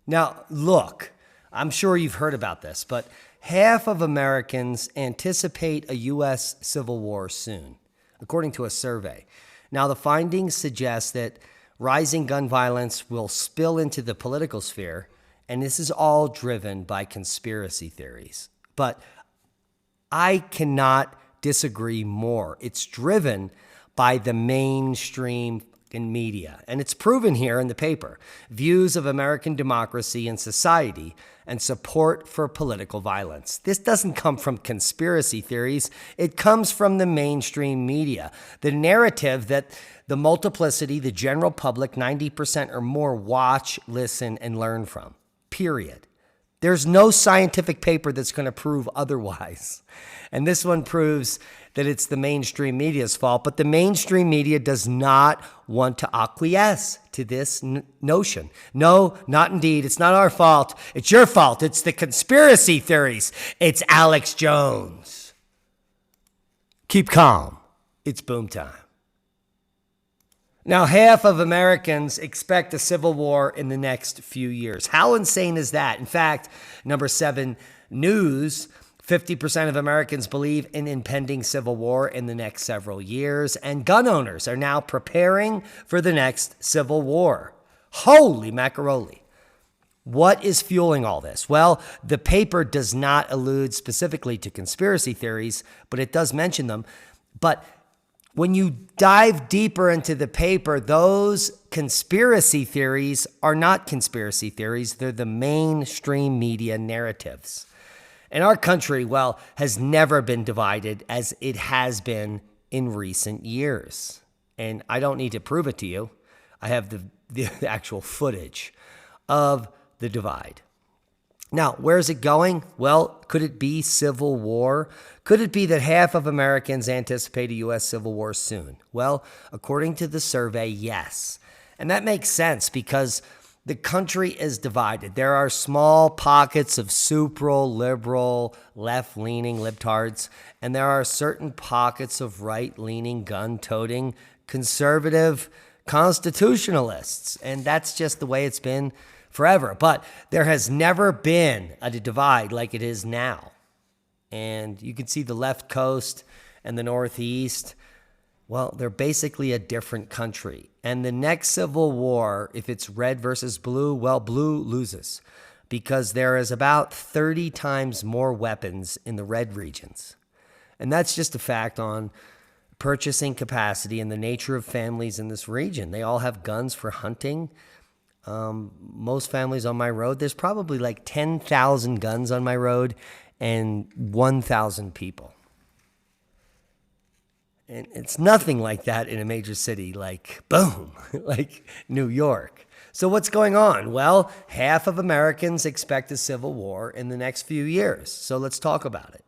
Now, look, I'm sure you've heard about this, but half of Americans anticipate a U.S. civil war soon, according to a survey. Now, the findings suggest that rising gun violence will spill into the political sphere, and this is all driven by conspiracy theories. But I cannot disagree more. It's driven by the mainstream media, and it's proven here in the paper. Views of American democracy and society and support for political violence. This doesn't come from conspiracy theories. It comes from the mainstream media. The narrative that the multiplicity, the general public, 90% or more watch, listen, and learn from, period. There's no scientific paper that's going to prove otherwise. And this one proves that it's the mainstream media's fault, but the mainstream media does not want to acquiesce to this notion. No, not indeed. It's not our fault. It's your fault. It's the conspiracy theories. It's Alex Jones. Keep calm. It's boom time. Now, half of Americans expect a civil war in the next few years. How insane is that? In fact, number 7, news, 50% of Americans believe in impending civil war in the next several years, and gun owners are now preparing for the next civil war. Holy macaroni. What is fueling all this? Well, the paper does not allude specifically to conspiracy theories, but it does mention them. But when you dive deeper into the paper, those conspiracy theories are not conspiracy theories. They're the mainstream media narratives. And our country, well, has never been divided as it has been in recent years. And I don't need to prove it to you. I have the actual footage of the divide. Now, where is it going? Well, could it be civil war? Could it be that half of Americans anticipate a U.S. civil war soon? Well, according to the survey, yes. And that makes sense because the country is divided. There are small pockets of liberal, left-leaning libtards, and there are certain pockets of right-leaning, gun-toting, conservative constitutionalists. And that's just the way it's been forever. But there has never been a divide like it is now. And you can see the left coast and the Northeast. Well, they're basically a different country. And the next civil war, if it's red versus blue, well, blue loses because there is about 30 times more weapons in the red regions. And that's just a fact on purchasing capacity and the nature of families in this region. They all have guns for hunting. Most families on my road, there's probably like 10,000 guns on my road and 1,000 people. And it's nothing like that in a major city like, boom, like New York. So what's going on? Well, half of Americans expect a civil war in the next few years. So let's talk about it.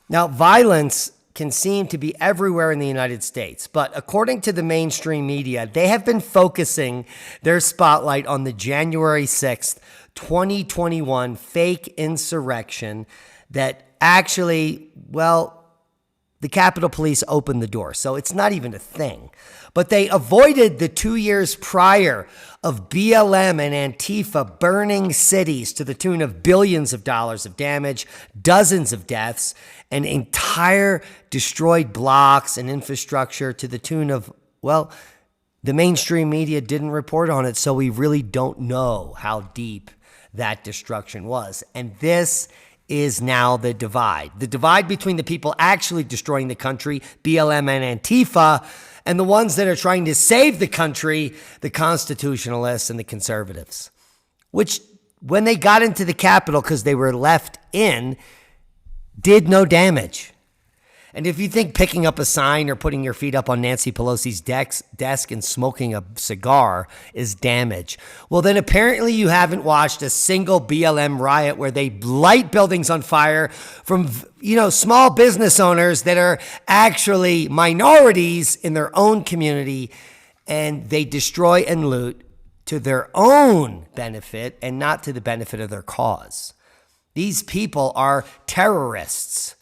Now, violence can seem to be everywhere in the United States, but according to the mainstream media, they have been focusing their spotlight on the January 6th, 2021 fake insurrection that actually, well, the Capitol Police opened the door, so it's not even a thing. But they avoided the 2 years prior of BLM and Antifa burning cities to the tune of billions of dollars of damage, dozens of deaths, and entire destroyed blocks and infrastructure to the tune of, well, the mainstream media didn't report on it, so we really don't know how deep that destruction was. And this is now the divide between the people actually destroying the country, BLM and Antifa, and the ones that are trying to save the country, the constitutionalists and the conservatives, which when they got into the Capitol because they were left in, did no damage. And if you think picking up a sign or putting your feet up on Nancy Pelosi's desk and smoking a cigar is damage, well, then apparently you haven't watched a single BLM riot where they light buildings on fire from, small business owners that are actually minorities in their own community, and they destroy and loot to their own benefit and not to the benefit of their cause. These people are terrorists.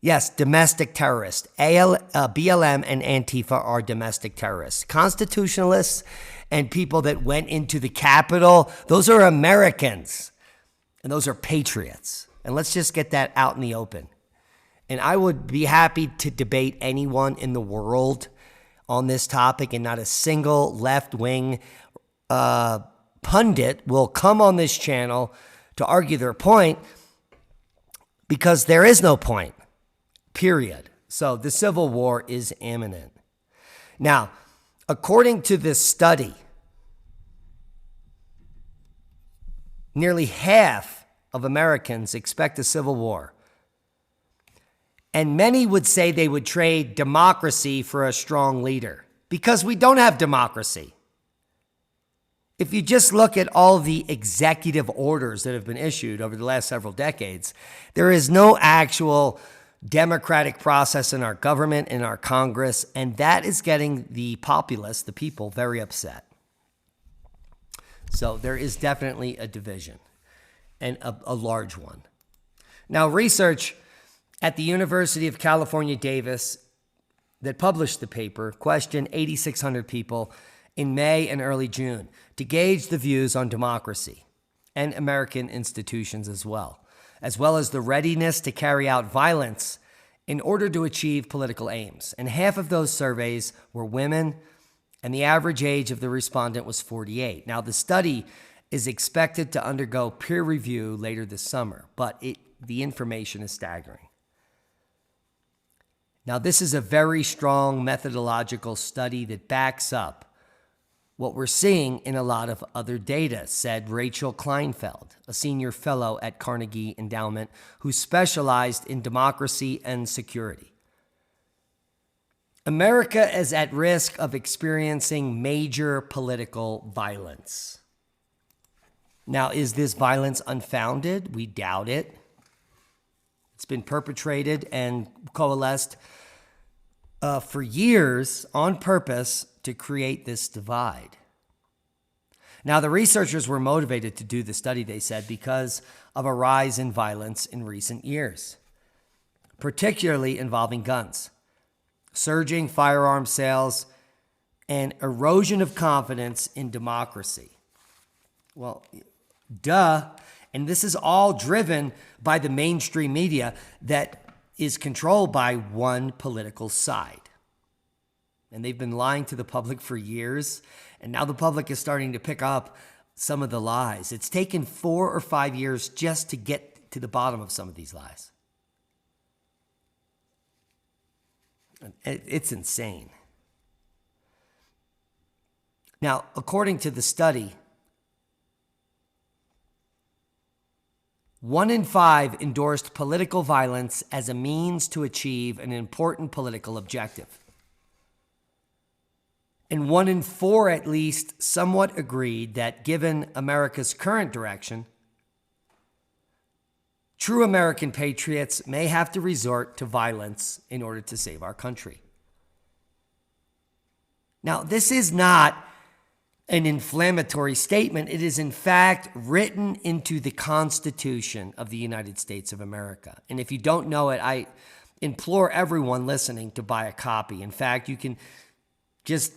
Yes, domestic terrorists. BLM and Antifa are domestic terrorists. Constitutionalists and people that went into the Capitol, those are Americans, and those are patriots. And let's just get that out in the open. And I would be happy to debate anyone in the world on this topic, and not a single left-wing pundit will come on this channel to argue their point, because there is no point, period. So the Civil War is imminent. Now, according to this study, nearly half of Americans expect a civil war. And many would say they would trade democracy for a strong leader, because we don't have democracy. If you just look at all the executive orders that have been issued over the last several decades, there is no actual democratic process in our government, in our Congress, and that is getting the populace, the people, very upset. So there is definitely a division, and a large one. Now, research at the University of California, Davis, that published the paper, questioned 8,600 people in May and early June to gauge the views on democracy and American institutions as well as the readiness to carry out violence in order to achieve political aims. And half of those surveys were women, and the average age of the respondent was 48. Now, the study is expected to undergo peer review later this summer, but the information is staggering. Now, this is a very strong methodological study that backs up what we're seeing in a lot of other data, said Rachel Kleinfeld, a senior fellow at Carnegie Endowment who specialized in democracy and security. America is at risk of experiencing major political violence. Now, is this violence unfounded? We doubt it. It's been perpetrated and coalesced for years on purpose to create this divide. Now, the researchers were motivated to do the study, they said, because of a rise in violence in recent years, particularly involving guns, surging firearm sales, and erosion of confidence in democracy. Well, duh. And this is all driven by the mainstream media that is controlled by one political side. And they've been lying to the public for years, and now the public is starting to pick up some of the lies. It's taken 4 or 5 years just to get to the bottom of some of these lies. It's insane. Now, according to the study, 1 in 5 endorsed political violence as a means to achieve an important political objective. And 1 in 4, at least, somewhat agreed that given America's current direction, true American patriots may have to resort to violence in order to save our country. Now, this is not an inflammatory statement. It is, in fact, written into the Constitution of the United States of America. And if you don't know it, I implore everyone listening to buy a copy. In fact, you can just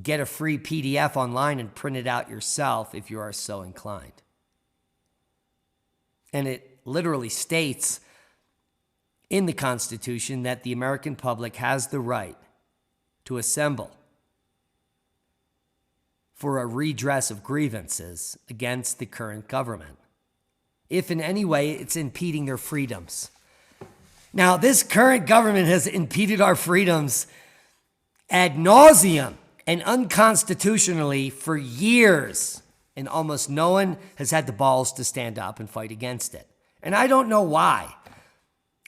get a free PDF online and print it out yourself if you are so inclined. And it literally states in the Constitution that the American public has the right to assemble for a redress of grievances against the current government, if in any way it's impeding their freedoms. Now, this current government has impeded our freedoms ad nauseum and unconstitutionally for years, and almost no one has had the balls to stand up and fight against it. And I don't know why,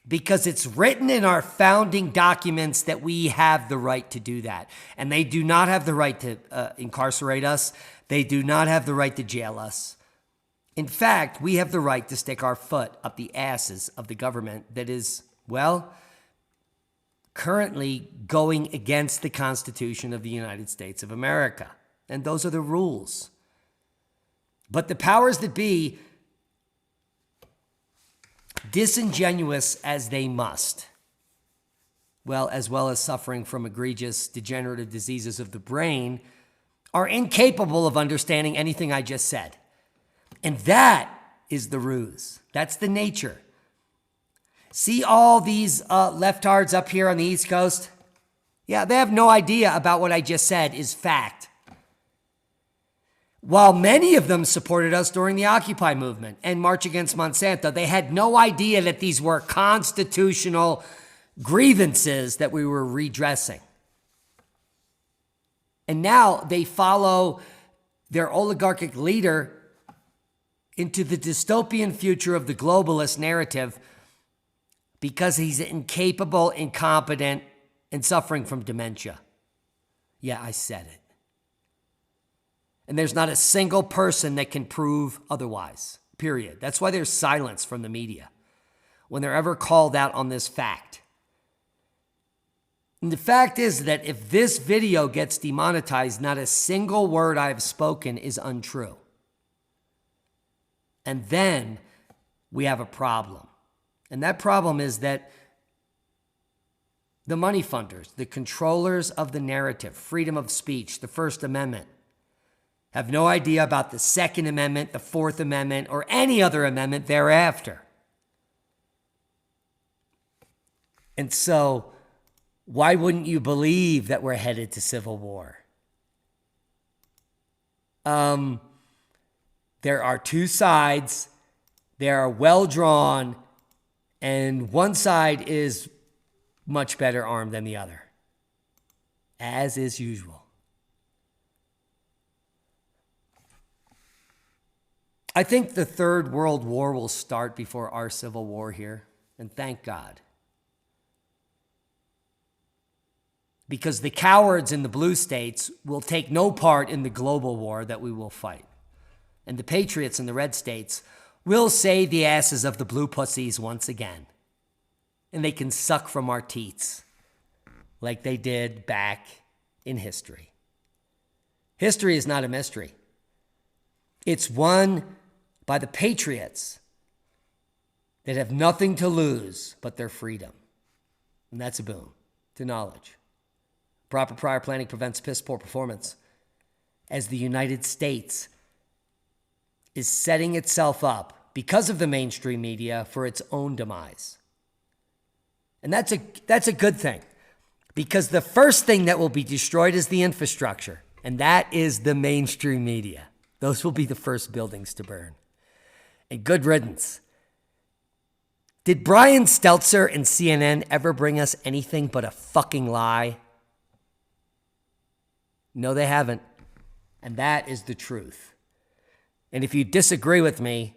because it's written in our founding documents that we have the right to do that. And they do not have the right to incarcerate us. They do not have the right to jail us. In fact, we have the right to stick our foot up the asses of the government that is, well, currently going against the Constitution of the United States of America. And those are the rules. But the powers that be, disingenuous as they must, as well as suffering from egregious degenerative diseases of the brain, are incapable of understanding anything I just said. And that is the ruse. That's the nature. See all these leftards up here on the East Coast? Yeah, they have no idea about what I just said is fact. While many of them supported us during the Occupy movement and March Against Monsanto, they had no idea that these were constitutional grievances that we were redressing. And now they follow their oligarchic leader into the dystopian future of the globalist narrative because he's incapable, incompetent, and suffering from dementia. Yeah, I said it. And there's not a single person that can prove otherwise, period. That's why there's silence from the media when they're ever called out on this fact. And the fact is that if this video gets demonetized, not a single word I've spoken is untrue. And then we have a problem. And that problem is that the money funders, the controllers of the narrative, freedom of speech, the First Amendment, have no idea about the Second Amendment, the Fourth Amendment, or any other amendment thereafter. And so, why wouldn't you believe that we're headed to civil war? There are two sides. They are well drawn, and one side is much better armed than the other, as is usual. I think the Third World War will start before our civil war here, and thank God. Because the cowards in the blue states will take no part in the global war that we will fight. And the patriots in the red states will save the asses of the blue pussies once again. And they can suck from our teats like they did back in history. History is not a mystery. It's won by the patriots that have nothing to lose but their freedom. And that's a boon to knowledge. Proper prior planning prevents piss poor performance, as the United States is setting itself up because of the mainstream media for its own demise. And that's a good thing, because the first thing that will be destroyed is the infrastructure, and that is the mainstream media. Those will be the first buildings to burn. And good riddance. Did Brian Stelter and CNN ever bring us anything but a fucking lie? No, they haven't. And that is the truth. And if you disagree with me,